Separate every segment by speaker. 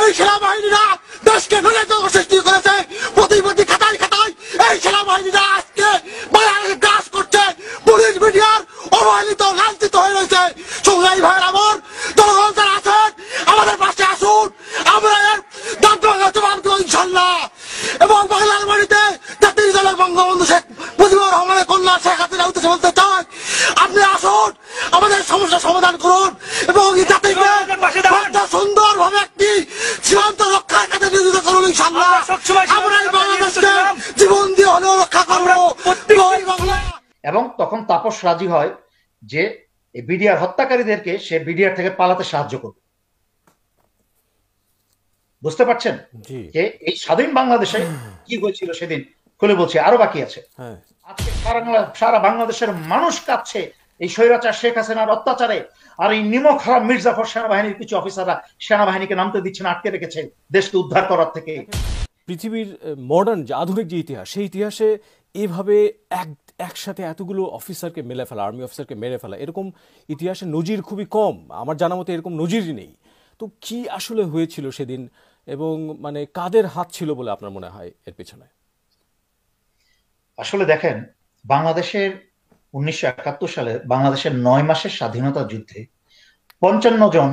Speaker 1: এই সেনাবাহিনীরা দেশকে সৃষ্টি করেছে, প্রতি খাতায় খাতায় এই সেনাবাহিনীরা আজকে বাংলাদেশে গ্রাস করছে, পুলিশ মিডিয়ার অবহেলিত লাঞ্ছিত হয়ে রয়েছে। সংগ্রামী ভাইয়ের আমার জনগণ যারা আছেন আমাদের পাশে আসুন, আমরা এর জবাব দেব ইনশাল্লাহ। এবং বাংলার বাড়িতে জাতির জনক বঙ্গবন্ধু শেখ মুজিবুর রহমানের কন্যা শেখ হাসিনা উদ্দেশ্যে বলতে চাই, আপনি আসুন আমাদের সমস্যার সমাধান করুন এবং এই জাতিকে সুন্দর ভাবে একটি সীমান্ত রক্ষার কাজে নিয়োজিত করুন ইনশাল্লাহ। আমরা এই বাংলাদেশকে জীবন দিয়ে হলেও রক্ষা করবো।
Speaker 2: এবং তখন তাপস রাজি হয় যে এই বিডিআর হত্যাকারীদেরকে সে বিডিআর থেকে পালাতে সাহায্য করবে। বুঝতে পারছেন যে এই স্বাধীন বাংলাদেশে কি হয়েছিল সেদিন খুলে বলছে, আরো বাকি আছে। আজকে সারা বাংলাদেশের মানুষ কাঁদছে এই স্বৈরাচার শেখ হাসিনার অত্যাচারে। আর এই নিমক হারাম মির্জাফর সেনাবাহিনীর কিছু অফিসাররা সেনাবাহিনীকে নামতে দিচ্ছে না, আটকে রেখেছে দেশকে উদ্ধার করার থেকে।
Speaker 3: পৃথিবীর মডার্ন যে আধুনিক যে ইতিহাস, সেই ইতিহাসে এভাবে একসাথে এতগুলো অফিসারকে মেরে ফেলা, আর্মি অফিসারকে মেরে ফেলা, এরকম ইতিহাসে নজির খুবই কম। আমার জানা মতে এরকম নজিরই নেই। তো কি আসলে হয়েছিল সেদিন এবং মানে কাদের হাত ছিল বলে আপনার মনে হয় এর পেছনে?
Speaker 2: আসলে দেখেন, বাংলাদেশের 1971 সালে বাংলাদেশের 9 মাসের স্বাধীনতা যুদ্ধে 55 জন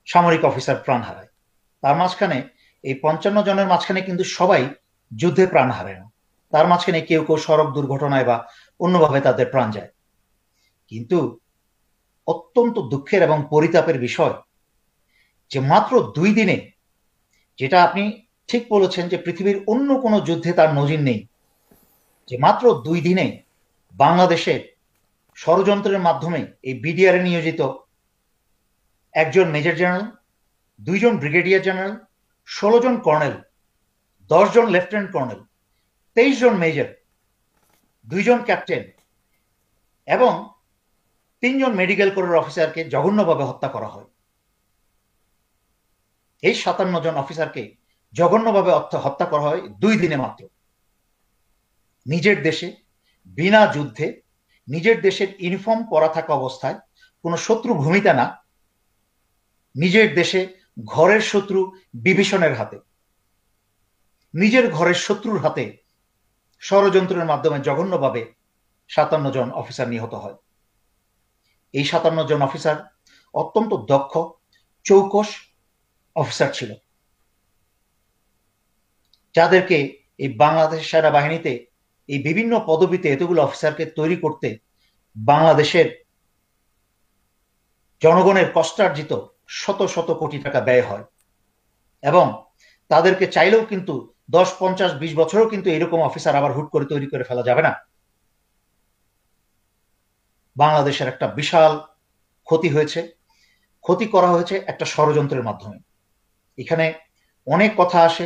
Speaker 2: সামরিক অফিসার প্রাণ হারায়। তার মাঝখানে এই 55 জনের মাঝখানে কিন্তু সবাই যুদ্ধে প্রাণ হারায় না, তার মাঝখানে কেউ কেউ সড়ক দুর্ঘটনায় বা অন্যভাবে তাদের প্রাণ যায়। কিন্তু অত্যন্ত দুঃখের এবং পরিতাপের বিষয় যে মাত্র 2 দিনে, যেটা আপনি ঠিক বলেছেন যে পৃথিবীর অন্য কোনো যুদ্ধে তার নজির নেই, যে মাত্র 2 দিনে বাংলাদেশের ষড়যন্ত্রের মাধ্যমে এই বিডিআর এ নিয়োজিত 1 জন মেজর জেনারেল, 2 জন ব্রিগেডিয়ার জেনারেল, 16 জন কর্নেল, 10 জন লেফটেন্যান্ট কর্নেল, 23 জন মেজর, 2 জন ক্যাপ্টেন এবং 3 জন মেডিকেল কোরের অফিসারকে জঘন্যভাবে হত্যা করা হয়। এই 57 জন অফিসারকে জঘন্যভাবে হত্যা করা হয় 2 দিনে মাত্র। নিজের দেশে বিনা যুদ্ধে, নিজের দেশের ইউনিফর্ম পরা থাকা অবস্থায়, কোনো শত্রু ভূমিতে না, নিজের দেশে ঘরের শত্রু বিভীষণের হাতে, নিজের ঘরের শত্রুর হাতে ষড়যন্ত্রের মাধ্যমে জঘন্যভাবে 57 জন অফিসার নিহত হয়। এই 57 জন অফিসার অত্যন্ত দক্ষ, চৌকস অফিসার ছিল, যাদেরকে এই বাংলাদেশ সেনাবাহিনীতে এই বিভিন্ন পদবিতে এতগুলো অফিসারকে তৈরি করতে বাংলাদেশের জনগণের কষ্টার্জিত শত শত কোটি টাকা ব্যয় হয়। এবং তাদেরকে চাইলেও কিন্তু 10, 50, 20 বছরও কিন্তু এরকম অফিসার আবার হুট করে তৈরি করে ফেলা যাবে না। বাংলাদেশের একটা বিশাল ক্ষতি হয়েছে, ক্ষতি করা হয়েছে একটা ষড়যন্ত্রের মাধ্যমে। এখানে অনেক কথা আসে,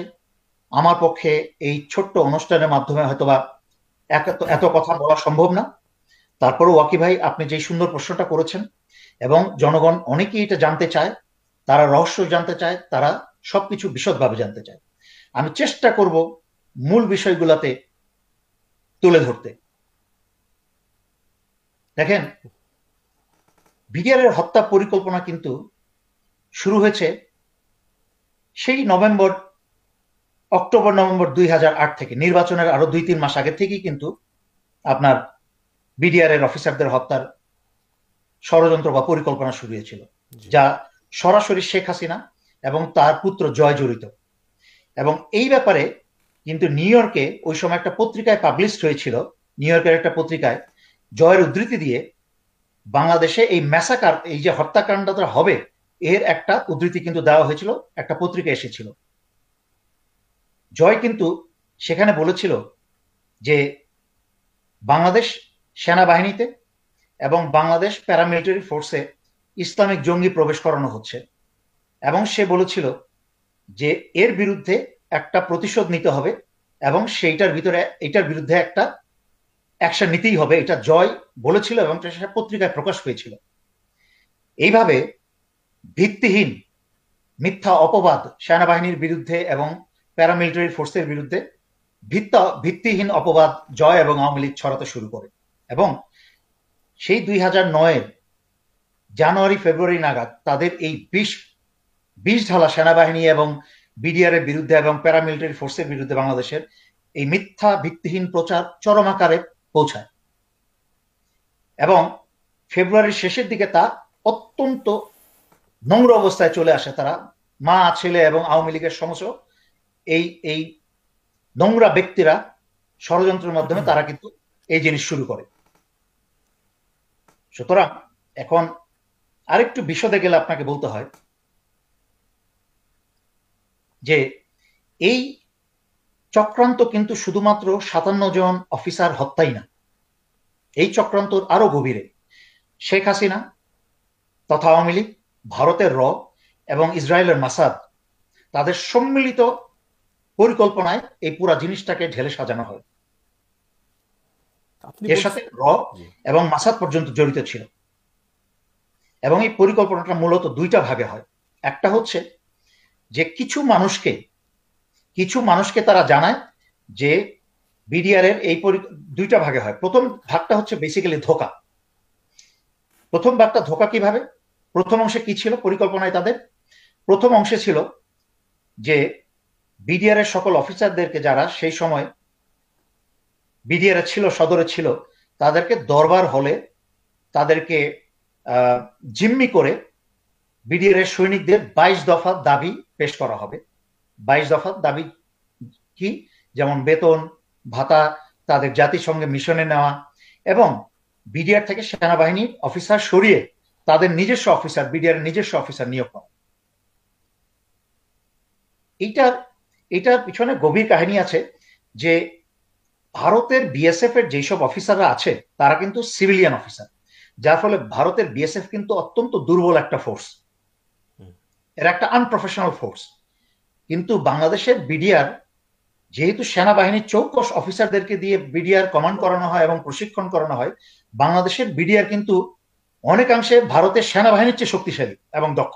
Speaker 2: আমার পক্ষে এই ছোট্ট অনুষ্ঠানের মাধ্যমে হয়তোবা এত কথা বলা সম্ভব না। তারপরেও ওয়াকি ভাই, আপনি যে সুন্দর প্রশ্নটা করেছেন এবং জনগণ অনেকেই এটা জানতে চায়, তারা রহস্য জানতে চায়, তারা সবকিছু বিশদভাবে জানতে চায়। আমি চেষ্টা করব মূল বিষয়গুলোতে তুলে ধরতে। দেখেন, বিডিআর এর হত্যা পরিকল্পনা কিন্তু শুরু হয়েছে সেই অক্টোবর নভেম্বর 2008 থেকে, নির্বাচনের আরো 2-3 মাস আগে থেকেই কিন্তু আপনার বিডিআর এর অফিসারদের হত্যার ষড়যন্ত্র বা পরিকল্পনা শুরু হয়েছিল, যা সরাসরি শেখ হাসিনা এবং তার পুত্র জয় জড়িত। এবং এই ব্যাপারে কিন্তু নিউ ইয়র্কে ওই সময় একটা পত্রিকায় পাবলিশড হয়েছিল, নিউ ইয়র্কের একটা পত্রিকায় জয়ের উদ্ধৃতি দিয়ে বাংলাদেশে এই ম্যাসাকার, এই যে হত্যাকাণ্ডটা হবে, এর একটা উদ্ধৃতি কিন্তু দেওয়া হয়েছিল, একটা পত্রিকা এসেছিল। জয় কিন্তু সেখানে বলেছিল যে বাংলাদেশ সেনাবাহিনীতে এবং বাংলাদেশ প্যারামিলিটারি ফোর্সে ইসলামিক জঙ্গি প্রবেশ করানো হচ্ছে, এবং সে বলেছিল যে এর বিরুদ্ধে একটা প্রতিশোধ নিতে হবে এবং এটার বিরুদ্ধে একটা অ্যাকশন নিতেই হবে। এটা জয় বলেছিল এবং সেটা পত্রিকায় প্রকাশ পেয়েছিল। এইভাবে ভিত্তিহীন মিথ্যা অপবাদ সেনাবাহিনীর বিরুদ্ধে এবং প্যারামিলিটারি ফোর্সের বিরুদ্ধে ভিত্তিহীন অপবাদ জয় এবং আওয়ামী লীগ ছড়াতে শুরু করে। এবং সেই 2009-এর জানুয়ারি ফেব্রুয়ারি নাগাদ তাদের এই বিষ বিষ ঢালা সেনাবাহিনী এবং বিডিআর এর বিরুদ্ধে এবং প্যারামিলিটারি ফোর্সের বিরুদ্ধে বাংলাদেশের এই মিথ্যা ভিত্তিহীন প্রচার চরম আকারে পৌঁছায় এবং ফেব্রুয়ারির শেষের দিকে তা অত্যন্ত নোংরা অবস্থায় চলে আসে। তারা মা, ছেলে এবং আওয়ামী লীগের সমস্ত এই এই নোংরা ব্যক্তিরা ষড়যন্ত্রের মাধ্যমে তারা কিন্তু এই জিনিস শুরু করে। সুতরাং এখন আরেকটু বিশদে গেলে আপনাকে বলতে হয় যে এই চক্রান্ত কিন্তু শুধুমাত্র 57 জন অফিসার হত্যাই না, এই চক্রান্ত আরো গভীরে। শেখ হাসিনা তথা আওয়ামী লীগ, ভারতের র এবং ইসরায়েলের মাসাদ, তাদের সম্মিলিত পরিকল্পনায় এই পুরা জিনিসটাকে ঢেলে সাজানো হয়। এর সাথে র এবং মাসাদ পর্যন্ত জড়িত ছিল এবং এই পরিকল্পনাটা মূলত দুইটা ভাগে হয়। একটা হচ্ছে যে কিছু মানুষকে তারা জানায় যে বিডিআর এর এই দুইটা ভাগে হয়। প্রথম ভাগটা হচ্ছে বেসিক্যালি ধোঁকা। প্রথম ভাগটা ধোঁকা কিভাবে? প্রথম অংশে কি ছিল পরিকল্পনায় তাদের? প্রথম অংশে ছিল যে বিডিআর এর সকল অফিসারদেরকে, যারা সেই সময় বিডিআর ছিল, সদরে ছিল, তাদেরকে দরবার হলে তাদেরকে জিম্মি করে বিডিআর এর সৈনিকদের 22 দফা দাবি পেশ করা হবে। 22 দফা দাবি কি? যেমন বেতন ভাতা, তাদের জাতিসংঘে মিশনে নেওয়া এবং বিডিআর থেকে সেনাবাহিনীর অফিসার সরিয়ে তাদের নিজস্ব অফিসার, বিডিআর নিজস্ব অফিসার নিয়োগ করা। এটার পিছনে গভীর কাহিনী আছে যে ভারতের বিএসএফ এর যেসব অফিসাররা আছে তারা কিন্তু সিভিলিয়ান অফিসার, যার ফলে ভারতের বিএসএফ কিন্তু অত্যন্ত দুর্বল একটা ফোর্স, এর একটা আনপ্রফেশনাল ফোর্স। কিন্তু বাংলাদেশের বিডিআর যেহেতু সেনাবাহিনীর চৌকস অফিসারদেরকে দিয়ে বিডিআর কমান্ড করানো হয় এবং প্রশিক্ষণ করানো হয়, বাংলাদেশের বিডিআর কিন্তু অনেকাংশে ভারতের সেনাবাহিনীর চেয়ে শক্তিশালী এবং দক্ষ।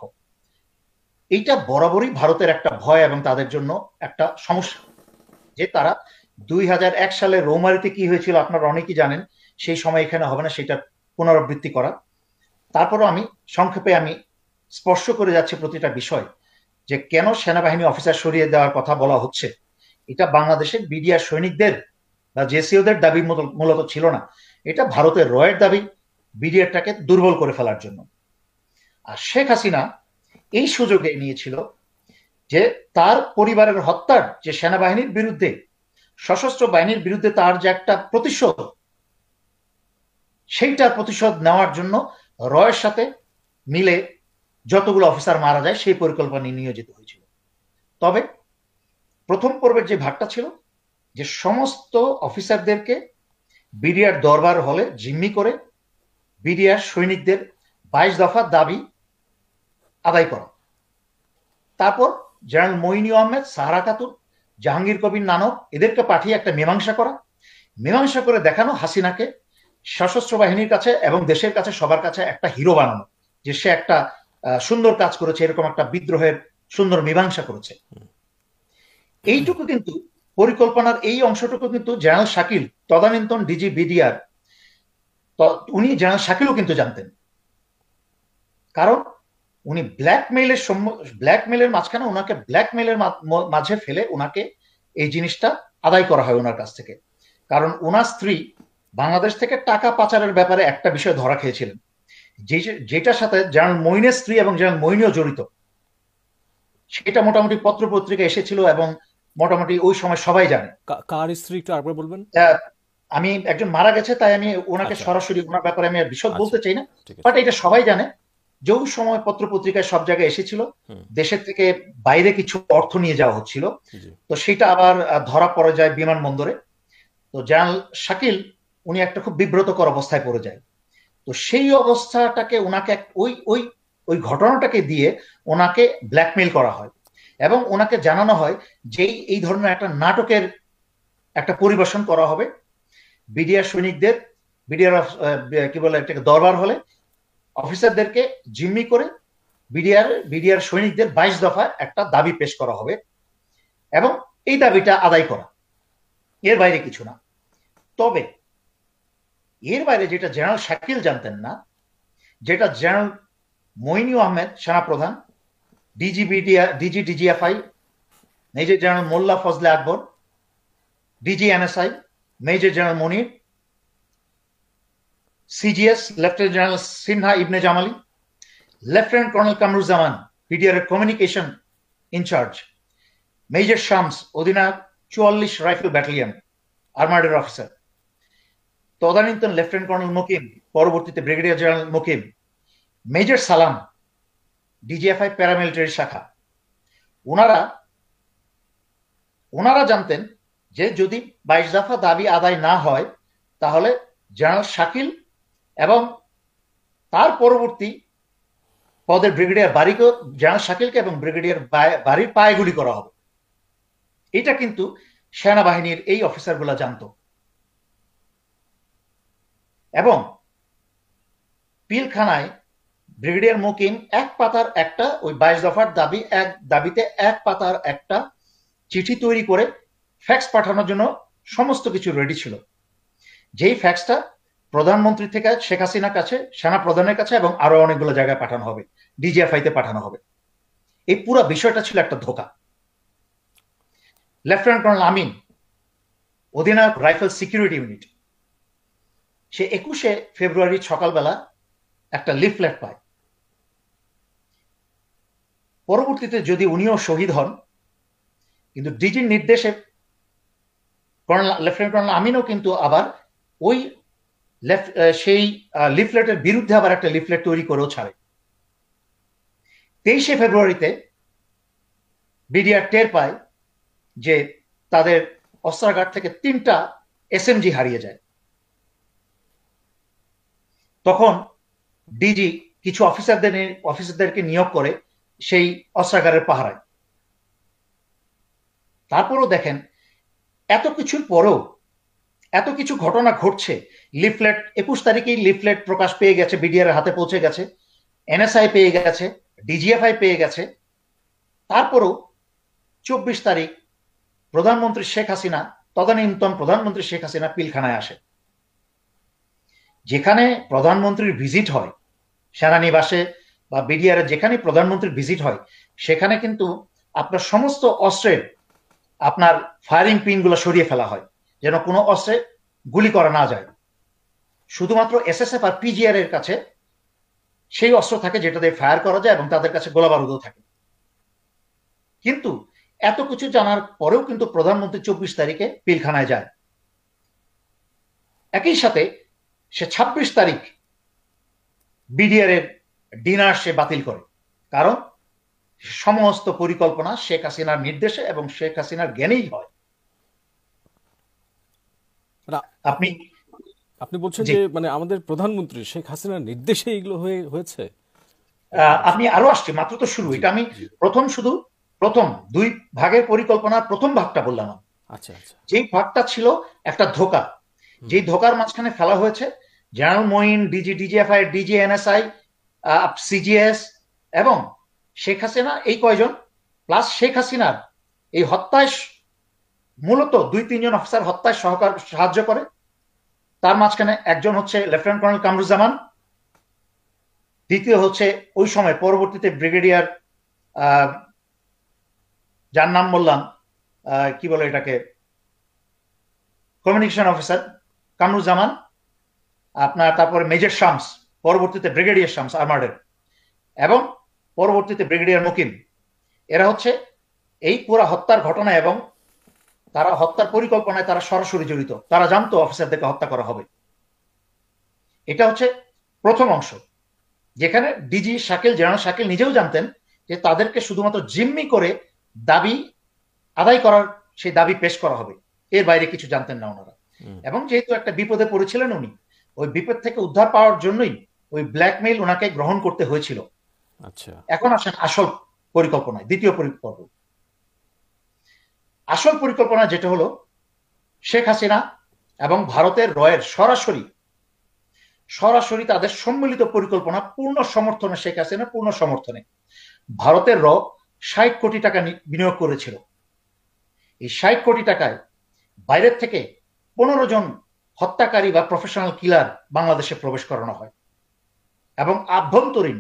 Speaker 2: এইটা বরাবরই ভারতের একটা ভয় এবং তাদের জন্য একটা সমস্যা যে তারা 2001 সালে রৌমারিতে কি হয়েছিল আপনারা অনেকেই জানেন, সেই সময় এখানে হবে না সেটা পুনরাবৃত্তি করা। তারপরও আমি সংক্ষেপে স্পর্শ করে যাচ্ছি প্রতিটা বিষয় যে কেন সেনাবাহিনী অফিসার সরিয়ে দেওয়ার কথা বলা হচ্ছে। এটা বাংলাদেশের বিডিআর সৈনিকদের বা জেসিওদের দাবি মূলত ছিল না, এটা ভারতের রয়ের দাবি বিডিআরটাকে দুর্বল করে ফেলার জন্য। আর শেখ হাসিনা এই সুযোগে নিয়েছিল যে তার পরিবারের হত্যার যে সেনাবাহিনীর বিরুদ্ধে, সশস্ত্র বাহিনীর বিরুদ্ধে তার যে একটা প্রতিশোধ, সেইটার প্রতিশোধ নেওয়ার জন্য রয়ের সাথে মিলে যতগুলো অফিসার মারা যায় সেই পরিকল্পনা নিয়োজিত হয়েছিল। তবে প্রথম পর্বের যে ভাগটা ছিল যে সমস্ত অফিসারদেরকে বিডিআর দরবার হলে জিম্মি করে বিডিআর সৈনিকদের 22 দফা দাবি আদায় করা, তারপর জেনারেল মইনু আহমেদ, সাহারা খাতুন, জাহাঙ্গীর কবির নানক এদেরকে পাঠিয়ে একটা মীমাংসা করা, মীমাংসা করে দেখানো হাসিনাকে সশস্ত্র বাহিনীর কাছে এবং দেশের কাছে সবার কাছে একটা হিরো বানানো, যে সে একটা সুন্দর কাজ করেছে, এরকম একটা বিদ্রোহের সুন্দর মীমাংসা করেছে। এইটুকু কিন্তু পরিকল্পনার এই অংশটুকু কিন্তু জেনারেল শাকিল, তদানীন্তন ডিজি বিডিআর, উনি জেনারেল শাকিলও কিন্তু জানতেন, কারণ উনি ব্ল্যাকমেলের মাঝখানে ওনাকে ব্ল্যাকমেলের মাঝে ফেলে ওনাকে এই জিনিসটা আদায় করা হয় ওনার কাছ থেকে। কারণ ওনার স্ত্রী বাংলাদেশ থেকে টাকা পাচারের ব্যাপারে একটা বিষয় ধরা খেয়েছিলেন, যেটার সাথে জেনারেল মইনের স্ত্রী এবং জেনারেল মইনিও জড়িত। সেটা মোটামুটি পত্র পত্রিকা এসেছিল এবং মোটামুটি ওই সময় সবাই জানে।
Speaker 3: কার স্ত্রী একটু আরেকবার বলবেন?
Speaker 2: আমি একজন মারা গেছে তাই আমি ওনাকে সরাসরি ওনার ব্যাপারে আমি আর বিশদ বলতে চাই না, বাট এটা সবাই জানে যে ওই সময় পত্র পত্রিকায় সব জায়গায় এসেছিল, দেশের থেকে বাইরে কিছু অর্থ নিয়ে যাওয়া হচ্ছিল, তো সেটা আবার ধরা পড়ে যায় বিমানবন্দরে। তো জেনারেল শাকিল উনি একটা খুব বিব্রতকর অবস্থায় পড়ে যায়। তো সেই অবস্থাটাকে ওনাকে ওই ঘটনাটাকে দিয়ে ওনাকে ব্ল্যাকমেইল করা হয় এবং ওনাকে জানানো হয় যে এই ধরনের একটা নাটকের একটা পরিবেশন করা হবে বিডিআর সৈনিকদের, কি বলে এটাকে দরবার হলে অফিসারদেরকে জিম্মি করে বিডিআর সৈনিকদের 22 দফা একটা দাবি পেশ করা হবে এবং এই দাবিটা আদায় করা, এর বাইরে কিছু না। তবে এর বাইরে যেটা জেনারেল শাকিল জানতেন না, যেটা জেনারেল মইনু আহমেদ সেনাপ্রধান, DG DGFI major general Molla Fazle Akbar, DG NSI major general Monir, CGS lieutenant general Sinha Ibne Jamali, lieutenant colonel Kamruzzaman BDR এর কমিউনিকেশন ইনচার্জ, মেজর শামস অধিনায়ক 44 রাইফেল ব্যাটালিয়ন আর্মার্ডের অফিসার, তদানীন্তন লেফটেন্যান্ট কর্নেল মুকিম পরবর্তীতে brigadier general Mukim, major Salam DGFI paramilitary শাখা। ওনারা জানতেন যে যদি 22 দফা দাবি আদায় না হয় তাহলে জেনারেল শাকিল এবং তার পরবর্তী পদের ব্রিগেডিয়ার বারিকে, জেনারেল শাকিলকে এবং ব্রিগেডিয়ার বারির পায়ে গুলি করা হবে। এটা কিন্তু সেনাবাহিনীর এই অফিসারগুলা জানতো এবং পিলখানায় ব্রিগেডিয়ার মুকিম এক পাতার একটা ওই 22 দফার দাবিতে এক পাতার একটা চিঠি তৈরি করে ফ্যাক্স পাঠানোর জন্য সমস্ত কিছু রেডি ছিল, যেই ফ্যাক্সটা প্রধানমন্ত্রী থেকে শেখ হাসিনার কাছে, সেনা প্রধানের কাছে এবং আরো অনেকগুলো জায়গায় পাঠানো হবে, ডিজিএফআই তে পাঠানো হবে। এই পুরো বিষয়টা ছিল একটা ধোঁকা। লেফটেন্যান্ট কর্নেল আমিন অধিনায়ক রাইফেল সিকিউরিটি ইউনিট, সে 21শে ফেব্রুয়ারি সকালবেলা একটা লিফলেট পায়। পরবর্তীতে যদি উনিও শহীদ হন, কিন্তু ডিজির নির্দেশে লেফটেন্যান্ট কর্নেল আমিনও কিন্তু আবার ওই সেই লিফলেটের বিরুদ্ধে আবার একটা লিফলেট তৈরি করেও ছাড়ে। 23শে ফেব্রুয়ারিতে বিডিআর টের পায় যে তাদের অস্ত্রাগার থেকে 3টা এসএমজি হারিয়ে যায়। তখন ডিজি কিছু অফিসারদেরকে নিয়োগ করে সেই অস্ত্রাগারের পাহারায়। তারপরও দেখেন এত কিছুর পরেও এত কিছু ঘটনা ঘটছে, লিফলেট 21 তারিখেই লিফলেট প্রকাশ পেয়ে গেছে, বিডিআর হাতে পৌঁছে গেছে, এনএসআই পেয়ে গেছে, ডিজিএফআই পেয়ে গেছে। তারপরও 24 তারিখ প্রধানমন্ত্রী শেখ হাসিনা, তদানীন্তন প্রধানমন্ত্রী শেখ হাসিনা পিলখানায় আসে। যেখানে প্রধানমন্ত্রীর ভিজিট হয় সেনানিবাসে বা বিডিআর যেখানে প্রধানমন্ত্রীর ভিজিট হয়, সেখানে কিন্তু আপনার সমস্ত অস্ত্রের আপনার ফায়ারিং পিনগুলো সরিয়ে ফেলা হয় যেন কোনো অস্ত্রে গুলি করা না যায়। শুধুমাত্র এসএসএফ আর পিজিআর এর কাছে সেই অস্ত্র থাকে যেটা দিয়ে ফায়ার করা যায় এবং তাদের কাছে গোলা বারুদও থাকে। কিন্তু এত কিছু জানার পরেও কিন্তু প্রধানমন্ত্রী 24 তারিখে পিলখানায় যায়। একই সাথে সে 26 তারিখ বিডিআর এর ডিনার সে বাতিল করে, কারণ সমস্ত পরিকল্পনা শেখ হাসিনার নির্দেশে এবং শেখ হাসিনার জ্ঞানেই হয়। আপনি
Speaker 3: আপনি বলছেন যে মানে আমাদের প্রধানমন্ত্রী শেখ হাসিনার নির্দেশে এগুলো হয়েছে?
Speaker 2: আপনি আরো আসছে, মাত্র তো শুরু। এটা আমি প্রথম 2 ভাগের পরিকল্পনার প্রথম ভাগটা বললাম।
Speaker 3: আচ্ছা আচ্ছা,
Speaker 2: যেই ভাগটা ছিল একটা ধোঁকা, যেই ধোঁকার মাঝখানে ফেলা হয়েছে general Moeen, DGFI, DG NSI, CGS এবং শেখ হাসিনা, এই কয়জন প্লাস শেখ হাসিনার এই হত্যায় মূলত 2-3 জন অফিসার হত্যায় সাহায্য করে। তার মাঝখানে একজন হচ্ছে লেফটেন্যান্ট কর্নেল কামরুজ্জামান, দ্বিতীয় হচ্ছে ওই সময় পরবর্তীতে ব্রিগেডিয়ার যার নাম বললাম কি বলে এটাকে, কমিউনিকেশন অফিসার কামরুজ্জামান, আপনার তারপরে মেজর শামস, পরবর্তীতে ব্রিগেডিয়ার শামস আর্মার্ডের, এবং পরবর্তীতে ব্রিগেডিয়ার মুকিম। এরা হচ্ছে এই পুরো হত্যার ঘটনা এবং তারা হত্যার পরিকল্পনায় তারা সরাসরি জড়িত। তারা জানতো অফিসারদেরকে হত্যা করা হবে। এটা হচ্ছে প্রথম অংশ, যেখানে ডিজি শাকিল, জেনারেল শাকিল নিজেও জানতেন যে তাদেরকে শুধুমাত্র জিম্মি করে দাবি আদায় করার, সেই দাবি পেশ করা হবে, এর বাইরে কিছু জানতেন না ওনারা। এবং যেহেতু একটা বিপদে পড়েছিলেন উনি, ওই বিপদ থেকে উদ্ধার পাওয়ার জন্যই ওই ব্ল্যাকমেইল ওনাকে গ্রহণ করতে হয়েছিল।
Speaker 3: আচ্ছা,
Speaker 2: এখন আসেন আসল পরিকল্পনায়, দ্বিতীয় পরিকল্পনা। আসল পরিকল্পনা যেটা হলো শেখ হাসিনা এবং ভারতের রয়ের সরাসরি তাদের সম্মিলিত পরিকল্পনা পূর্ণ সমর্থনে, শেখ হাসিনার পূর্ণ সমর্থনে ভারতের 60 কোটি টাকা বিনিয়োগ করেছিল। এই 60 কোটি টাকায় বাইরের থেকে 15 জন হত্যাকারী বা প্রফেশনাল কিলার বাংলাদেশে প্রবেশ করানো হয় এবং আভ্যন্তরীণ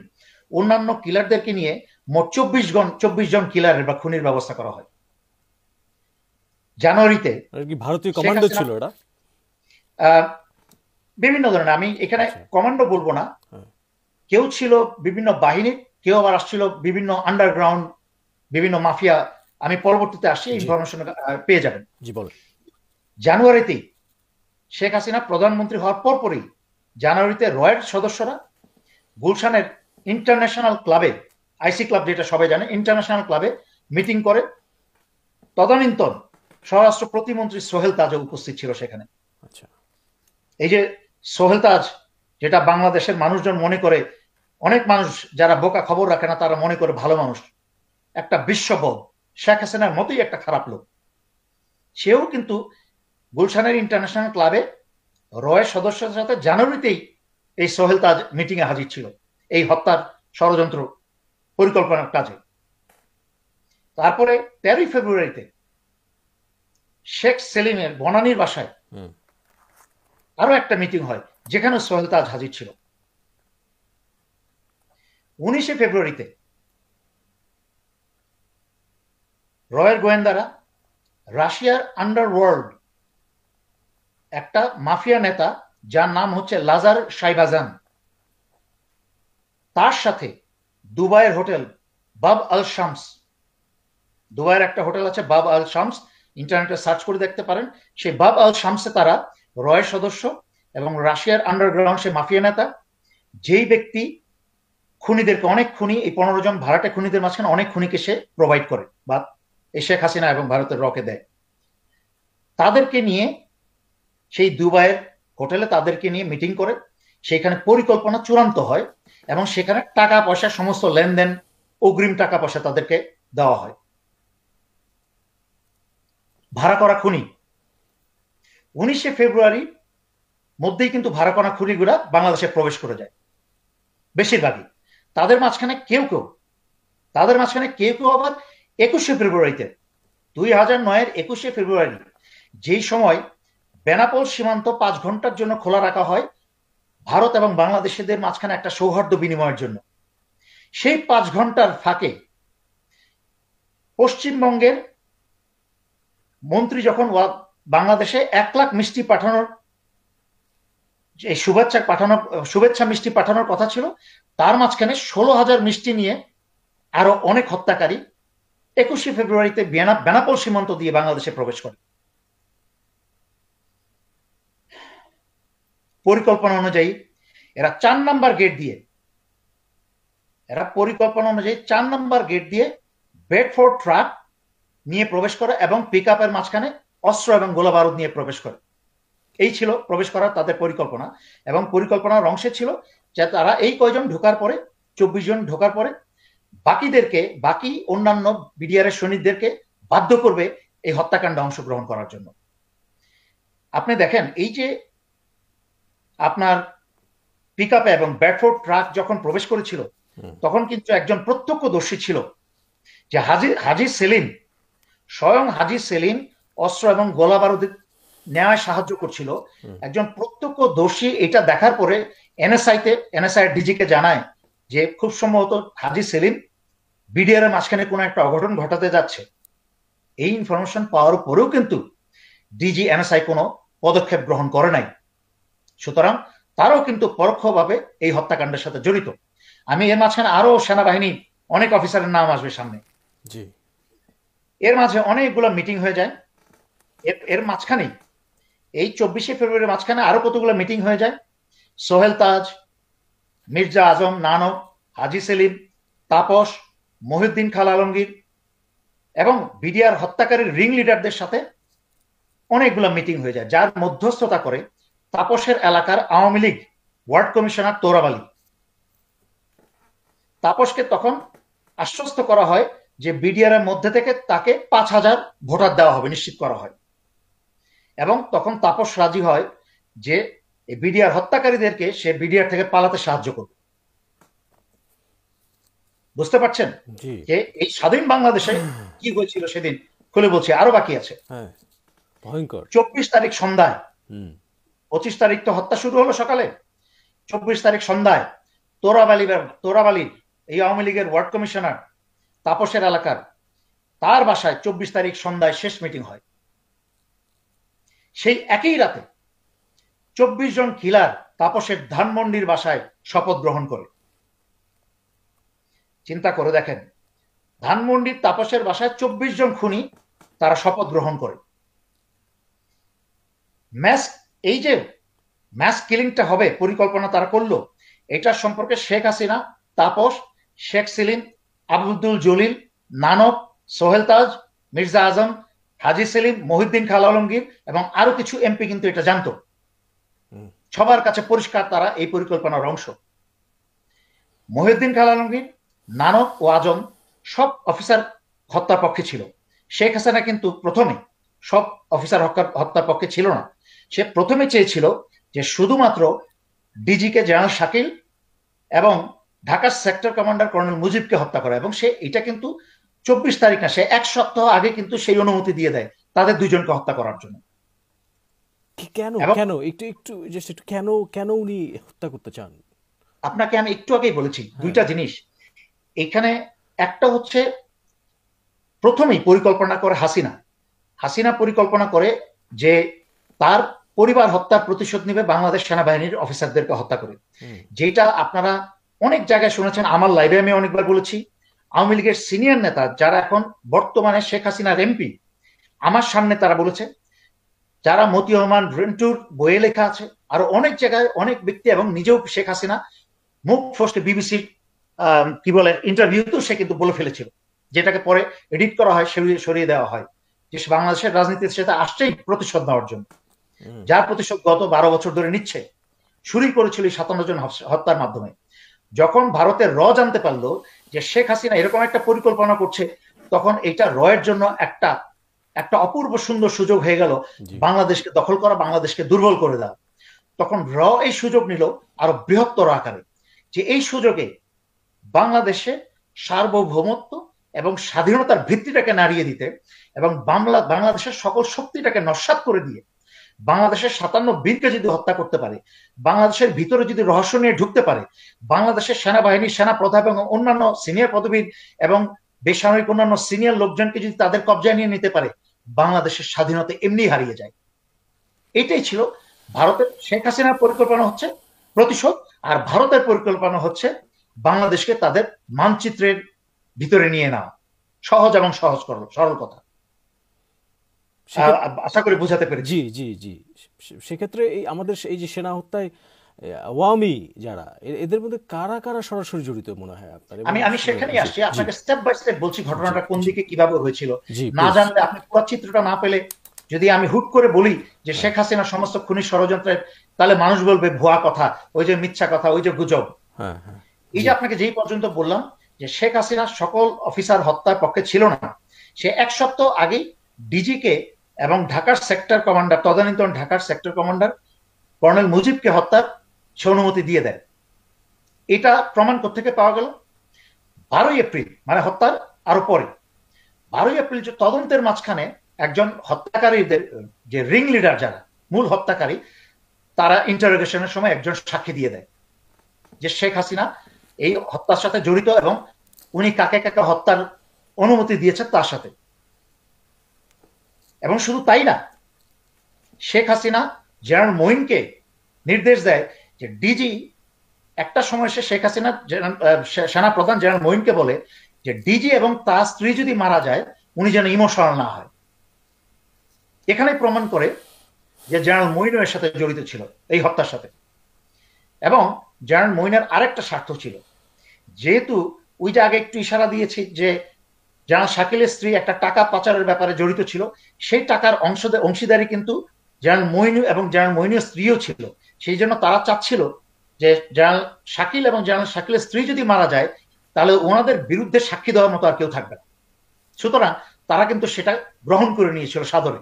Speaker 2: অন্যান্য কিলারদেরকে নিয়ে মোট 24 জন কিলারের বা খুনির ব্যবস্থা করা হয়। জানুয়ারিতে
Speaker 3: আর কি ভারতীয়
Speaker 2: শেখ
Speaker 3: কমান্ডো
Speaker 2: হাসিনা
Speaker 3: ছিল ওরা?
Speaker 2: আহ, বিভিন্ন ধরনের, আমি এখানে
Speaker 3: আচ্ছা।
Speaker 2: কমান্ডো বলবো না,
Speaker 3: হ্যাঁ।
Speaker 2: কেউ ছিল বিভিন্ন বাহিনীর, কেউ আবার আসছিল বিভিন্ন আন্ডারগ্রাউন্ড, বিভিন্ন মাফিয়া। আমি পরবর্তীতে আসছি,
Speaker 3: জি
Speaker 2: ইনফরমেশন পেয়ে যাবেন।
Speaker 3: জি বলেন।
Speaker 2: জানুয়ারিতেই শেখ হাসিনা প্রধানমন্ত্রী হওয়ার পরপরই জানুয়ারিতে রয়ের সদস্যরা গুলশানের ইন্টারন্যাশনাল ক্লাবে, আইসি ক্লাব যেটা সবাই জানে, ইন্টারন্যাশনাল ক্লাবে মিটিং করে। তদানীন্তন স্বরাষ্ট্র প্রতিমন্ত্রী সোহেল তাজও উপস্থিত ছিল সেখানে।
Speaker 3: আচ্ছা।
Speaker 2: এই যে সোহেল তাজ, যেটা বাংলাদেশের মানুষজন মনে করে, অনেক মানুষ যারা বোকা খবর রাখে না তারা মনে করে ভালো মানুষ, একটা বিশ্ববোধ, শেখ হাসিনার মতোই একটা খারাপ লোক, সেও কিন্তু গুলশানের ইন্টারন্যাশনাল ক্লাবে রয়ের সদস্যদের সাথে জানুয়ারিতেই এই সোহেল তাজ মিটিং এ হাজির ছিল এই হত্যার ষড়যন্ত্র পরিকল্পনার কাজে। তারপরে 13ই ফেব্রুয়ারিতে শেখ সেলিমের বনানীর বাসায় আরো একটা মিটিং হয় যেখানে সোহেল তাজ হাজির ছিল। 19শে ফেব্রুয়ারিতে রয়ের গোয়েন্দারা রাশিয়ার আন্ডারওয়ার্ল্ড একটা মাফিয়া নেতা যার নাম হচ্ছে লাজার শাইবাজান, তার সাথে দুবাইয়ের হোটেল বাব আল শামস, দুবাইয়ের একটা হোটেল আছে বাব আল শামস, ইন্টারনেটে সার্চ করে দেখতে পারেন, সেই বাব আল শামসে তারা রয়ের সদস্য এবং রাশিয়ার আন্ডারগ্রাউন্ড সে মাফিয়া নেতা, যেই ব্যক্তি খুনিদেরকে, অনেক খুনি, এই 15 জন ভাড়াটে খুনিদের মাঝখানে অনেক খুনিকে সে প্রোভাইড করে বা এই শেখ হাসিনা এবং ভারতের রকে দেয়, তাদেরকে নিয়ে সেই দুবাইয়ের হোটেলে তাদেরকে নিয়ে মিটিং করে সেখানে পরিকল্পনা চূড়ান্ত হয় এবং সেখানে টাকা পয়সা, সমস্ত লেনদেন, অগ্রিম টাকা পয়সা তাদেরকে দেওয়া হয়। ভাড়া করা খুনি 19শে ফেব্রুয়ারি মধ্যেই কিন্তু ভাড়া করা খুনিগুলা বাংলাদেশে প্রবেশ করে যায় বেশিরভাগই। তাদের মাঝখানে কেউ আবার 21শে ফেব্রুয়ারিতে, 2009-এর 21শে ফেব্রুয়ারি, যেই সময় বেনাপোল সীমান্ত 5 ঘন্টার জন্য খোলা রাখা হয় ভারত এবং বাংলাদেশিদের মাঝখানে একটা সৌহার্দ্য বিনিময়ের জন্য, সেই 5 ঘন্টার ফাঁকে পশ্চিমবঙ্গের মন্ত্রী যখন বাংলাদেশে 1 লাখ মিষ্টি পাঠানোর, শুভেচ্ছা মিষ্টি পাঠানোর কথা ছিল, তার মাঝখানে 16,000 মিষ্টি নিয়ে আরো অনেক হত্যাকারী 21শে ফেব্রুয়ারিতে বেনাপোল সীমান্ত দিয়ে বাংলাদেশে প্রবেশ করে। পরিকল্পনা অনুযায়ী এরা 4 নাম্বার গেট দিয়ে বেডফোর্ড ট্রাক নিয়ে প্রবেশ করে এবং পিকআপের মাঝখানে অস্ত্র এবং গোলা বারুদ নিয়ে প্রবেশ করে। এই ছিল প্রবেশ করার তাদের পরিকল্পনা, এবং পরিকল্পনার অংশে ছিল যে তারা এই কয়জন ঢোকার পরে, 24 জন ঢোকার পরে বাকি অন্যান্য বিডিআর এর সৈনিকদেরকে বাধ্য করবে এই হত্যাকাণ্ডে অংশগ্রহণ করার জন্য। আপনি দেখেন, এই যে আপনার পিকআপে এবং বেডফোর্ড ট্রাক যখন প্রবেশ করেছিল তখন কিন্তু একজন প্রত্যক্ষদর্শী ছিল যে স্বয়ং হাজি সেলিম অস্ত্র এবং গোলা বারুদ নেওয়ায় সাহায্য করছিল। একজন প্রত্যক্ষদর্শী এটা দেখার পরে এনএসআই ডিজিকে জানায় যে খুব সম্ভবত হাজি সেলিম বিডিআর এর মাঝখানে কোনো একটা অঘটন ঘটাতে যাচ্ছে। এই ইনফরমেশন পাওয়ার পরেও কিন্তু ডিজি এনএসআই কোনো পদক্ষেপ গ্রহণ করে নাই, সুতরাং তারাও কিন্তু পরোক্ষভাবে এই হত্যাকাণ্ডের সাথে জড়িত। আমি এর মাঝখানে আরো সেনাবাহিনী অনেক অফিসারের নাম আসবে সামনে।
Speaker 3: জি।
Speaker 2: এর মাঝে অনেকগুলো মিটিং হয়ে যায়। এর মাঝখানেই এই 24শে ফেব্রুয়ারির মাঝখানে আরো কতগুলো মিটিং হয়ে যায়। সোহেল তাজ, মির্জা আজম নানক, হাজি সেলিম, তাপস, মহিউদ্দিন খান আলমগীর এবং বিডিআর হত্যাকারীর রিং লিডারদের সাথে অনেকগুলো মিটিং হয়ে যায়, যার মধ্যস্থতা করে তাপসের এলাকার আওয়ামী লীগ ওয়ার্ড কমিশনার তোরাব আলী। তাপসকে তখন আশ্বস্ত করা হয় যে বিডিআর এর মধ্যে থেকে তাকে 5,000 ভোটার দেওয়া হবে, নিশ্চিত করা হয়, এবং তখন তাপস রাজি হয় যে বিডিআর হত্যাকারীদেরকে সে বিডিআর থেকে পালাতে সাহায্য করবে। বুঝতে পারছেন যে এই স্বাধীন বাংলাদেশে কি হয়েছিল সেদিন, খুলে বলছি, আরো বাকি আছে।
Speaker 3: ভয়ঙ্কর।
Speaker 2: 24 তারিখ সন্ধ্যায়, 25 তারিখ তো হত্যা শুরু হলো সকালে, 24 তারিখ সন্ধ্যায় তোরাব আলীর এই আওয়ামী লীগের ওয়ার্ড কমিশনার তাপসের এলাকার তার বাসায় 24 তারিখ সন্ধ্যায় শেষ মিটিং হয়। সেই একই রাতে 24 জন কিলার তাপসের ধানমন্ডির বাসায় শপথ গ্রহণ করে। চিন্তা করে দেখেন, ধানমন্ডির তাপসের বাসায় 24 জন খুনি তারা শপথ গ্রহণ করে। এই যে ম্যাস কিলিংটা হবে পরিকল্পনা তারা করলো, এটার সম্পর্কে শেখ হাসিনা, তাপস, শেখ সেলিম, আব্দুল জলিল, নানক, সোহেল তাজ, মির্জা আজম, হাজি সেলিম, মহিউদ্দিন খান আলমগীর এবং আরো কিছু এমপি কিন্তু এটা জানতো। সবার কাছে পরিষ্কার তারা এই পরিকল্পনার অংশ। মহিউদ্দিন খান আলমগীর, নানক ও আজম সব অফিসার হত্যার পক্ষে ছিল। শেখ হাসিনা কিন্তু প্রথমে সব অফিসার হত্যার পক্ষে ছিল না। সে প্রথমে চেয়েছিল যে শুধুমাত্র ডিজিকে জেনারেল শাকিল এবং ঢাকার সেক্টর কমান্ডার কর্নেল মুজিবকে হত্যা করা, এবং সে এটা কিন্তু 24 তারিখ না, সে 1 সপ্তাহ আগে কিন্তু সেই অনুমতি দিয়ে দেয় তাদের দুইজনকে হত্যা করার জন্য।
Speaker 3: কেন কেন একটু একটু জাস্ট একটু কেন কেন উনি হত্যা করতে চান?
Speaker 2: আপনাকে আমি একটু আগেই বলেছি দুইটা জিনিস এখানে। একটা হচ্ছে প্রথমেই পরিকল্পনা করে হাসিনা পরিকল্পনা করে যে তার পরিবার হত্যার প্রতিশোধ নেবে বাংলাদেশ সেনাবাহিনীর অফিসারদেরকে হত্যা করে। যেটা আপনারা অনেক জায়গায় শুনেছেন, আমার লাইভে আমি অনেকবার বলেছি। আওয়ামী লীগের সিনিয়র নেতা যারা এখন বর্তমানে শেখ হাসিনার এমপি, আমার সামনে তারা বলেছে, যারা মতি রহমান রেন্টুর বইয়ে লেখা আছে, আরো অনেক জায়গায় অনেক ব্যক্তি, এবং নিজেও শেখ হাসিনা মুখ ফসকে বিবিসির কি বলে ইন্টারভিউতেও সে কিন্তু বলে ফেলেছিল, যেটাকে পরে এডিট করা হয়, সরিয়ে দেওয়া হয়, যে বাংলাদেশের রাজনীতির সাথে আসছেই প্রতিশোধ নেওয়ার জন্য, যার প্রতিশোধ গত 12 বছর ধরে নিচ্ছে। শুরুই করেছিল 57 জন হত্যার মাধ্যমে। যখন ভারতের জানতে পারলো যে শেখ হাসিনা এরকম একটা পরিকল্পনা করছে, তখন এটা এর জন্য একটা অপূর্ব সুন্দর সুযোগ হয়ে গেল বাংলাদেশকে দখল করা, বাংলাদেশকে দুর্বল করে দেওয়া। তখন এই সুযোগ নিল আরো বৃহত্তর আকারে, যে এই সুযোগে বাংলাদেশে সার্বভৌমত্ব এবং স্বাধীনতার ভিত্তিটাকে নাড়িয়ে দিতে, এবং বাংলাদেশের সকল শক্তিটাকে নস্যাৎ করে দিয়ে বাংলাদেশের 57 বীরকে যদি হত্যা করতে পারে, বাংলাদেশের ভিতরে যদি রহস্য নিয়ে ঢুকতে পারে, বাংলাদেশের সেনাবাহিনীর সেনা প্রধান এবং অন্যান্য সিনিয়র পদবীর এবং বেসামরিক অন্যান্য সিনিয়র লোকজনকে যদি তাদের কবজায় নিয়ে নিতে পারে, বাংলাদেশের স্বাধীনতা এমনি হারিয়ে যায়। এটাই ছিল ভারতের। শেখ হাসিনার পরিকল্পনা হচ্ছে প্রতিশোধ, আর ভারতের পরিকল্পনা হচ্ছে বাংলাদেশকে তাদের মানচিত্রের ভিতরে নিয়ে নেওয়া। সহজ এবং সরল কথা, আশা করি বুঝাতে পেরেছি।
Speaker 3: জি জি জি। সেক্ষেত্রে এই আমাদের এই যে সেনা হত্যায় আওয়ামী যারা, এদের মধ্যে কারা কারা সরাসরি জড়িত মনে হয় আপনার?
Speaker 2: আমি সেখানেই আসছি, আপনাকে স্টেপ বাই স্টেপ বলছি ঘটনাটা কোন দিকে কিভাবে হয়েছিল। না জানলে, আপনি পুরো চিত্রটা না পেলে যদি আমি হুট করে বলি যে শেখ হাসিনা সমস্ত খুনি ষড়যন্ত্রের, তাহলে মানুষ বলবে ভুয়া কথা, ওই যে মিথ্যা কথা, ওই যে গুজব। এই যে আপনাকে যেই পর্যন্ত বললাম যে শেখ হাসিনা সকল অফিসার হত্যার পক্ষে ছিল না, সে 1 সপ্তাহ আগেই ডিজিকে এবং ঢাকার সেক্টর কমান্ডার, তদানীন্তন ঢাকার সেক্টর কমান্ডার কর্নেল মুজিবকে হত্যার সে অনুমতি দিয়ে দেয়। এটা প্রমাণ কোত্থেকে পাওয়া গেল? 12 এপ্রিল, মানে হত্যার আরো পরে 12 এপ্রিল যে তদন্তের মাঝখানে একজন হত্যাকারীদের যে রিং লিডার, যারা মূল হত্যাকারী, তারা ইন্টারোগেশনের সময় একজন সাক্ষী দিয়ে দেয় যে শেখ হাসিনা এই হত্যার সাথে জড়িত এবং উনি কাকে কাকে হত্যার অনুমতি দিয়েছে তার সাথে। এবং শুধু তাই না, শেখ হাসিনা জেনারেল মঈনকে নির্দেশ দেয় যে ডিজি, একটা সময় সে শেখ হাসিনা সেনা প্রধান জেনারেল মঈনকে বলে যে ডিজি এবং তার স্ত্রী যদি মারা যায়, উনি যেন ইমোশনাল না হয়। এখানে প্রমাণ করে যে জেনারেল মঈনও এর সাথে জড়িত ছিল, এই হত্যার সাথে। এবং জেনারেল মঈনের আরেকটা স্বার্থ ছিল, যেহেতু ওই যে আগে একটু ইশারা দিয়েছি যে জেনারেল শাকিলের স্ত্রী একটা টাকা পাচারের ব্যাপারে জড়িত ছিল, সেই টাকার অংশীদারি কিন্তু জেনারেল মঈন এবং জেনারেল মঈনের স্ত্রীও ছিল। সেই জন্য তারা চাচ্ছিল যে জেনারেল শাকিল এবং জেনারেল শাকিলের স্ত্রী যদি মারা যায়, তাহলে ওনাদের বিরুদ্ধে সাক্ষী দেওয়ার মতো আর কেউ থাকবে না। সুতরাং তারা কিন্তু সেটা গ্রহণ করে নিয়েছিল সাদরে।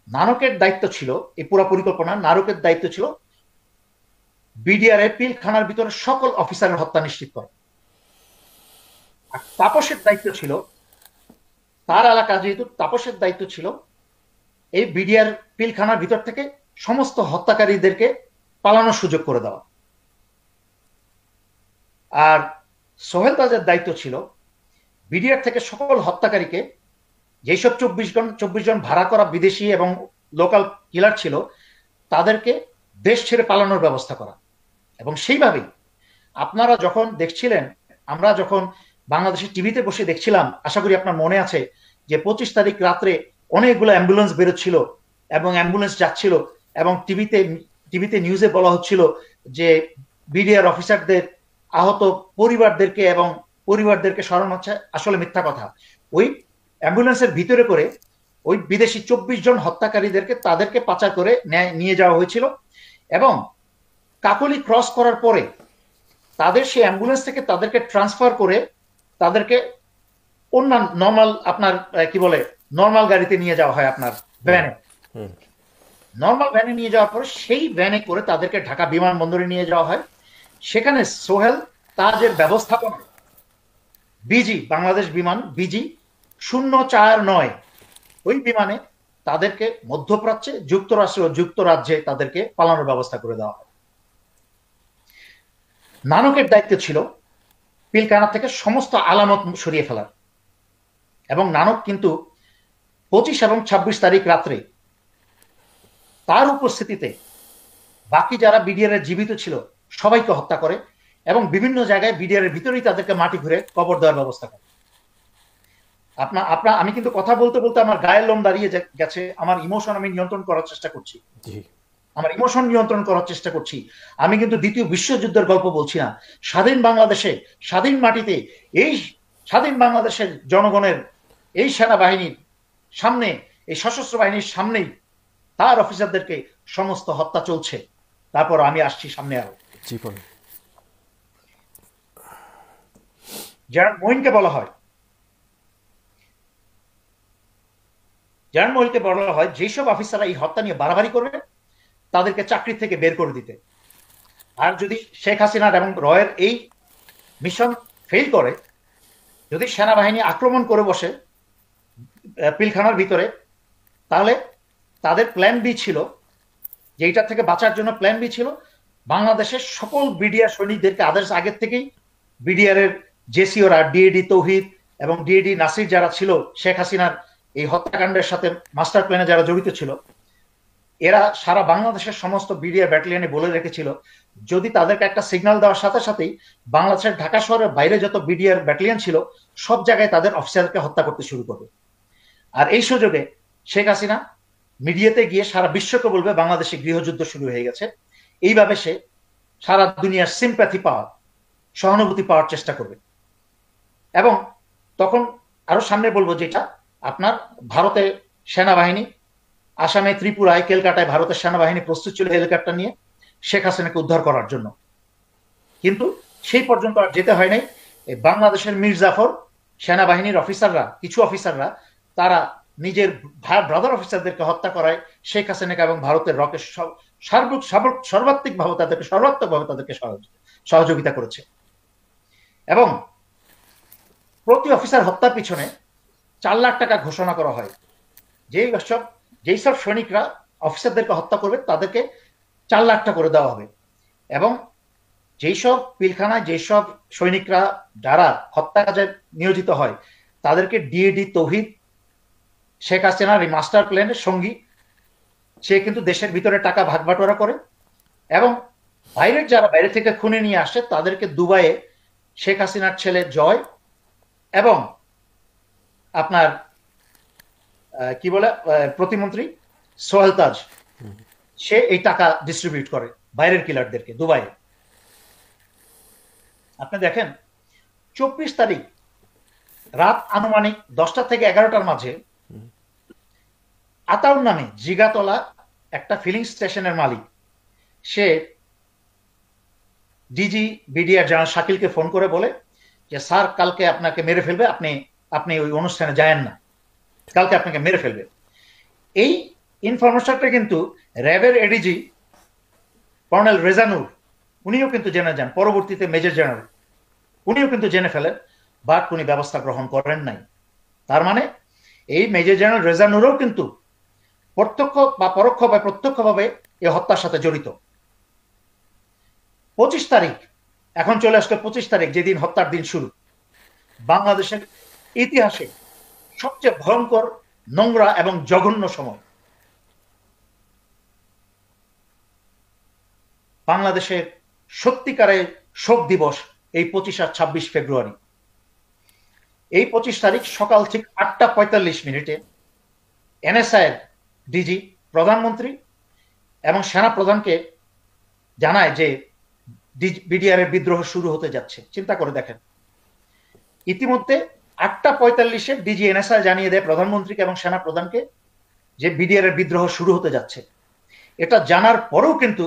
Speaker 2: নানকের দায়িত্ব ছিল, এই পুরো পরিকল্পনা নানকের দায়িত্ব ছিল বিডিআর এর পিলখানার ভিতরে সকল অফিসারের হত্যা নিশ্চিত করা। আর তাপসের দায়িত্ব ছিল, তার এলাকা যেহেতু, তাপসের দায়িত্ব ছিল এই বিডিআর পিলখানার ভিতর থেকে সমস্ত হত্যাকারীদেরকে পালানোর সুযোগ করে দেওয়া। আর সোহেল তাজের দায়িত্ব ছিল বিডিআর থেকে সকল হত্যাকারীকে, যেসব 24 জন ভাড়া করা বিদেশি এবং লোকাল কিলার ছিল, তাদেরকে দেশ ছেড়ে পালানোর ব্যবস্থা করা। এবং সেইভাবেই আপনারা যখন দেখছিলেন, আমরা যখন বাংলাদেশের টিভিতে বসে দেখছিলাম, আশা করি আপনার মনে আছে যে 25 তারিখ রাত্রে অনেকগুলো অ্যাম্বুলেন্স বেরোচ্ছিল এবং অ্যাম্বুলেন্স যাচ্ছিল, এবং টিভিতে নিউজে বলা হচ্ছিল যে বিডিআর অফিসারদের আহত পরিবারদেরকে স্মরণ হচ্ছে। আসলে মিথ্যা কথা। ওই অ্যাম্বুলেন্সের ভিতরে করে ওই বিদেশি 24 জন হত্যাকারীদেরকে তাদেরকে পাচার করে নিয়ে যাওয়া হয়েছিল, এবং কাকলি ক্রস করার পরে তাদের সেই অ্যাম্বুলেন্স থেকে তাদেরকে ট্রান্সফার করে তাদেরকে অন্যান্য নর্মাল আপনার কি বলে নর্মাল গাড়িতে নিয়ে যাওয়া হয়, আপনার ভ্যানে, নর্মাল ভ্যানে নিয়ে যাওয়ার পরে সেই ভ্যানে করে তাদেরকে ঢাকা বিমানবন্দরে নিয়ে যাওয়া হয়। সেখানে সোহেল তাজের ব্যবস্থাপনা বিজি, বাংলাদেশ বিমান বিজি 049 ওই বিমানে তাদেরকে মধ্যপ্রাচ্যে যুক্তরাজ্যে তাদেরকে পালানোর ব্যবস্থা করে দেওয়া হয়। নানকের দায়িত্ব ছিল পিলখানা থেকে সমস্ত আলামত সরিয়ে ফেলার, এবং নানক কিন্তু 25 এবং 26 তারিখ রাত্রে তার উপস্থিতিতে বাকি যারা বিডিআর এর জীবিত ছিল সবাইকে হত্যা করে, এবং বিভিন্ন জায়গায় বিডিআর এর ভিতরেই তাদেরকে মাটি ঘুরে কবর দেওয়ার ব্যবস্থা করে। আমি কিন্তু কথা বলতে বলতে আমার গায়ের লোম দাঁড়িয়ে গেছে। আমার ইমোশন আমি নিয়ন্ত্রণ করার চেষ্টা করছি। আমি কিন্তু দ্বিতীয় বিশ্বযুদ্ধের গল্প বলছি না। স্বাধীন বাংলাদেশে, স্বাধীন মাটিতে, এই স্বাধীন বাংলাদেশের জনগণের এই সেনাবাহিনীর সামনে, এই সশস্ত্র বাহিনীর সামনেই তার অফিসারদেরকে সমস্ত হত্যা চলছে। তারপর আমি আসছি সামনে আরো। জেনারেল মঈনকে বলা হয় যেসব অফিসাররা এই হত্যা নিয়ে বাড়াবাড়ি করবে তাদেরকে চাকরি থেকে বের করে দিতে। আর যদি শেখ হাসিনা এবং রয়ের এই মিশন ফেল করে, যদি সেনাবাহিনী আক্রমণ করে বসে পিলখানার ভিতরে, তাহলে তাদের প্ল্যান বি ছিল, যে এইটা থেকে বাঁচার জন্য প্ল্যান বি ছিল বাংলাদেশের সকল বিডিআর সৈনিকদেরকে আদেশ আগের থেকেই বিডিআর এর জেসিওরা, ডিএডি তৌহিদ এবং ডিএডি নাসির যারা ছিল শেখ হাসিনার এই হত্যাকাণ্ডের সাথে মাস্টার প্ল্যানে যারা জড়িত ছিল, এরা সারা বাংলাদেশের সমস্ত বিডিআর ব্যাটালিয়নে বলে রেখেছিল যদি তাদেরকে একটা সিগন্যাল দেওয়ার সাথে সাথেই বাংলাদেশের ঢাকা শহরের বাইরে যত বিডিআর ব্যাটালিয়ন ছিল সব জায়গায় তাদের অফিসারকে হত্যা করতে শুরু করবে। আর এই সুযোগে শেখ হাসিনা মিডিয়াতে গিয়ে সারা বিশ্বকে বলবে বাংলাদেশে গৃহযুদ্ধ শুরু হয়ে গেছে। এইভাবে সে সারা দুনিয়ার সিম্প্যাথি পাওয়ার, সহানুভূতি পাওয়ার চেষ্টা করবে। এবং তখন আরো সামনে বলবো যেটা আপনার ভারতে সেনাবাহিনী, আসামে, ত্রিপুরায়, ক্যালকাটায় ভারতের সেনাবাহিনী প্রস্তুত ছিল হেলিকপ্টার নিয়ে শেখ হাসিনাকে উদ্ধার করার জন্য, কিন্তু সেই পর্যন্ত আর যেতে হয় নাই। বাংলাদেশের মীর জাফর সেনাবাহিনীর অফিসাররা, কিছু অফিসাররা তারা নিজের ব্রাদার অফিসারদেরকে হত্যা করায় শেখ হাসিনাকে এবং ভারতের রকের সর্বাত্মকভাবে তাদেরকে সহযোগিতা করেছে। এবং প্রতি অফিসার হত্যার পিছনে 4 লাখ টাকা ঘোষণা করা হয়। যেই সব সৈনিকরা অফিসারদেরকে হত্যা করবে তাদেরকে 4 লাখ টাকা করে দেওয়া হবে। এবং যেই সব পিলখানায় যেসব সৈনিকরা যারা হত্যা কাজে নিয়োজিত হয় তাদেরকে ডিএডি তৌহিদ, শেখ হাসিনার এই মাস্টার প্ল্যানের সঙ্গী, সে কিন্তু দেশের ভিতরে টাকা ভাগ বাটোয়ারা করে, এবং যারা বাইরে থেকে খুনে নিয়ে আসে তাদেরকে দুবাইয়ে শেখ হাসিনার ছেলে জয় এবং আপনার কি বলে প্রতিমন্ত্রী সোহেল তাজ, সে এই টাকা ডিস্ট্রিবিউট করে বাইরের কিলারদেরকে দুবাইয়ে। আপনি দেখেন 24 তারিখ রাত আনুমানিক 10টা থেকে 11টার মাঝে আতাউর নামে জিগাতলা একটা ফিলিং স্টেশনের মালিক, সে ডিজি বিডিআর জেনারেল শাকিলকে ফোন করে বলে যে স্যার কালকে আপনাকে মেরে ফেলবে, আপনি ওই অনুষ্ঠানে যায়েন না, কালকে আপনাকে মেরে ফেলবে। এই ইনফরমেশনটা কিন্তু র্যাবের এডিজি কর্নেল রেজানুর উনিও কিন্তু জেনে যান, পরবর্তীতে মেজর জেনারেল, উনিও কিন্তু জেনে ফেলেন, বাট উনি ব্যবস্থা গ্রহণ করেন নাই। তার মানে এই মেজর জেনারেল রেজানুরও কিন্তু প্রত্যক্ষ বা পরোক্ষভাবে প্রত্যক্ষভাবে এই হত্যার সাথে জড়িত। 25 তারিখ এখন চলে আসলো 25 তারিখ, যেদিন হত্যার দিন শুরু। বাংলাদেশের ইতিহাসে সবচেয়ে ভয়ঙ্কর, নোংরা এবং জঘন্য সময়। বাংলাদেশের সত্যিকারের শোক দিবস এই 25 আর 26 ফেব্রুয়ারি। এই 25 তারিখ সকাল ঠিক 8:45 এনএসআই এর ডিজি প্রধানমন্ত্রী এবং সেনা প্রধানকে জানায় যে বিডিআর এর বিদ্রোহ শুরু হতে যাচ্ছে। চিন্তা করে দেখেন, ইতিমধ্যে 8:45 ডিজি এনএসআই জানিয়ে দেয় প্রধানমন্ত্রীকে এবং সেনা প্রধানকে যে বিডিআর এর বিদ্রোহ শুরু হতে যাচ্ছে। এটা জানার পরেও কিন্তু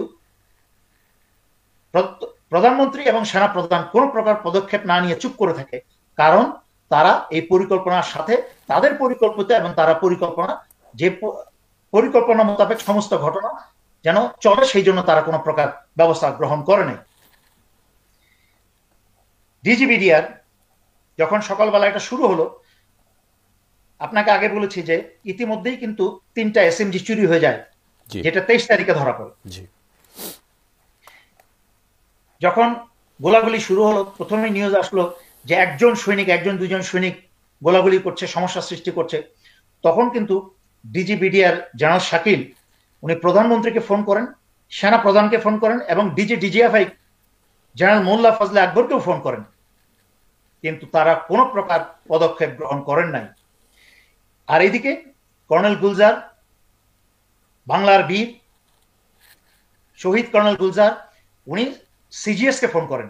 Speaker 2: প্রধানমন্ত্রী এবং সেনা প্রধান কোন প্রকার পদক্ষেপ না নিয়ে চুপ করে থাকে, কারণ তারা এই পরিকল্পনার সাথে তাদের পরিকল্পিত এবং তারা পরিকল্পনা মোতাবেক সমস্ত ঘটনা যেন চলে, সেই জন্য তারা কোনো প্রকার ব্যবস্থা গ্রহণ করে নাই। ডিজিবিডিআর যখন সকালবেলা এটা শুরু হলো, আপনাকে আগে বলেছি যে ইতিমধ্যেই কিন্তু 3টা এসএমজি চুরি হয়ে যায়, যেটা 23 তারিখে ধরা পড়ে। যখন গোলাগুলি শুরু হলো, প্রথমে নিউজ আসলো যে একজন দুজন সৈনিক গোলাগুলি করছে, সমস্যা সৃষ্টি করছে। তখন কিন্তু ডিজিবিডিআর জেনারেল শাকিল উনি প্রধানমন্ত্রীকে ফোন করেন, সেনা প্রধানকে ফোন করেন এবং DGFI general Molla Fazle আকবরকেও phone করেন, কিন্তু তারা কোনো প্রকার পদক্ষেপ গ্রহণ করেন নাই। আর এইদিকে কর্নেল গুলজার, বাংলার বীর শহীদ কর্নেল গুলজার, উনি সিজিএস কে ফোন করেন,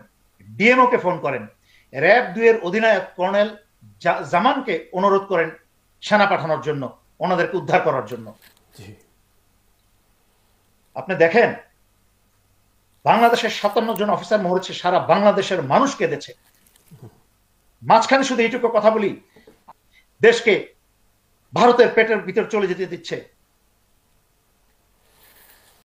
Speaker 2: ডিএমও কে ফোন করেন, র্যাব 2 এর অধিনায়ক কর্নেল জামানকে অনুরোধ করেন সেনা পাঠানোর জন্য, ওনাদেরকে উদ্ধার করার জন্য। আপনি দেখেন, বাংলাদেশের 57 জন অফিসার মরেছে, সারা বাংলাদেশের মানুষ কেঁদেছে। মাঝখানে শুধু এইটুকু কথা বলি, দেশকে ভারতের পেটের ভিতর চলে যেতে দিচ্ছে।